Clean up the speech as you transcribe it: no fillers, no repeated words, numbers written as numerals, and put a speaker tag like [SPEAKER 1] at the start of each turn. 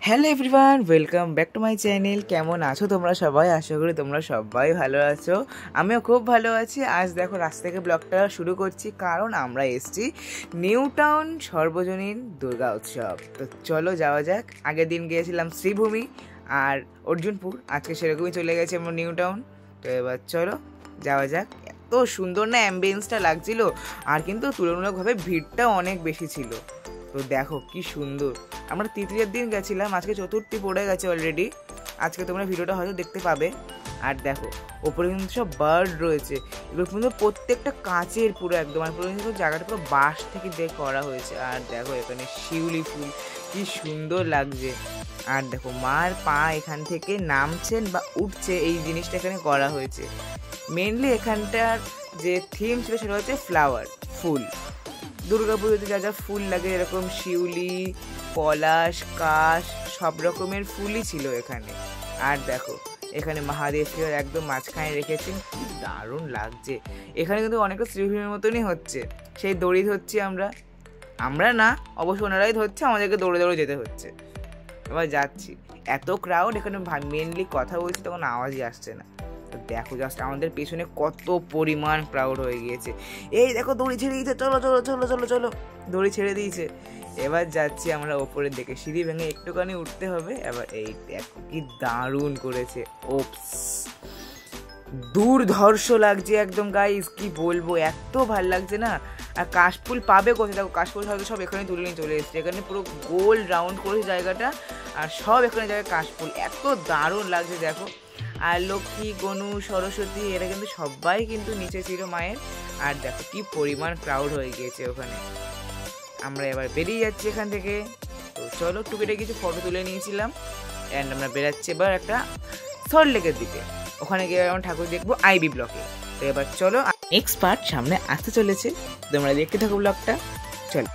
[SPEAKER 1] Hello everyone, welcome back to my channel. কেমন আছো তোমরা সবাই? আশা করি তোমরা সবাই ভালো আছো। আমিও খুব ভালো আছি। আজ দেখো রাস্তা থেকে ব্লগটা শুরু করছি, কারণ আমরা এসেছি নিউ টাউন সর্বজনীন দুর্গা উৎসব। তো চলো যাওয়া যাক। আগের দিন গিয়েছিলাম শ্রীভূমি আর অর্জুনপুর, আজকে সেরকমই চলে গেছে আমরা নিউ টাউন। তো এবার চলো যাওয়া যাক। এত সুন্দর না অ্যাম্বিয়েন্সটা লাগছিল, আর কিন্তু তুলনামূলকভাবে ভিড়টাও অনেক বেশি ছিল। তো দেখো কি সুন্দর। আমরা তৃতীয়ের দিন গেছিলাম, আজকে চতুর্থী পড়ে গেছে অলরেডি। আজকে তোমরা ভিডিওটা হয়তো দেখতে পাবে। আর দেখো ওপরে কিন্তু সব বার্ড রয়েছে, এগুলো কিন্তু প্রত্যেকটা কাঁচের পুরো একদম, আর পুরো কিন্তু জায়গাটা পুরো বাঁশ থেকে দিয়ে করা হয়েছে। আর দেখো এখানে শিউলি ফুল, কি সুন্দর লাগছে। আর দেখো মার পা এখান থেকে নামছেন বা উঠছে, এই জিনিসটা এখানে করা হয়েছে। মেনলি এখানটার যে থিম ছিল সেটা হচ্ছে ফ্লাওয়ার, ফুল। দুর্গাপুজোতে যা যা ফুল লাগে, এরকম শিউলি, পলাশ, কাশ, সব রকমের ফুলই ছিল এখানে। আর দেখো এখানে মহাদেবকে একদম মাঝখানে রেখেছেন, কি দারুণ লাগছে। এখানে কিন্তু অনেকটা শ্রীভূমির মতনই হচ্ছে। সেই দড়ি ধরছি আমরা না, অবশ্য ওনারাই ধরছে, আমাদেরকে দৌড়ে দৌড়ে যেতে হচ্ছে। এবার যাচ্ছি, এত ক্রাউড এখানে। মেনলি কথা বলছি তখন আওয়াজই আসছে না। তো দেখো জাস্ট আমাদের পেছনে কত পরিমাণ ক্রাউড হয়ে গিয়েছে। এই দেখো দড়ি ছেড়ে দিয়েছে, চলো চলো চলো চলো চলো, দড়ি ছেড়ে দিয়েছে। এবার যাচ্ছি আমরা ওপরের দিকে, সিঁড়ি ভেঙে একটুখানি উঠতে হবে। এবার এই দেখো কি দারুণ করেছে, ওপস, দুর্ধর্ষ লাগছে একদম গাইস, কি বলবো, এত ভাল লাগছে না। আর কাশফুল পাবে কোথায়? দেখো কাশফুল হয়তো সব এখানে তুলে নিয়ে চলে এসছে। এখানে পুরো গোল রাউন্ড করেছে জায়গাটা, আর সব এখানে জায়গায় কাশফুল, এত দারুণ লাগছে দেখো। আর লক্ষ্মী, গনু, সরস্বতী এরা কিন্তু সবাই কিন্তু নিচে ছিল মায়ের। আর দেখো কি পরিমাণ ক্রাউড হয়ে গিয়েছে ওখানে। আমরা এবার বেরিয়ে যাচ্ছি এখান থেকে। তো চলো, টুকিটা কিছু ফটো তুলে নিয়েছিলাম, অ্যান্ড আমরা বেরাচ্ছি এবার একটা সল্টলেকের দিকে। ওখানে গিয়ে আমরা ঠাকুর দেখবো আইবি ব্লকে। তো এবার চলো, নেক্সট পার্ট সামনে আসতে চলেছে, তোমরা দেখতে থাকো ব্লগটা। চলো।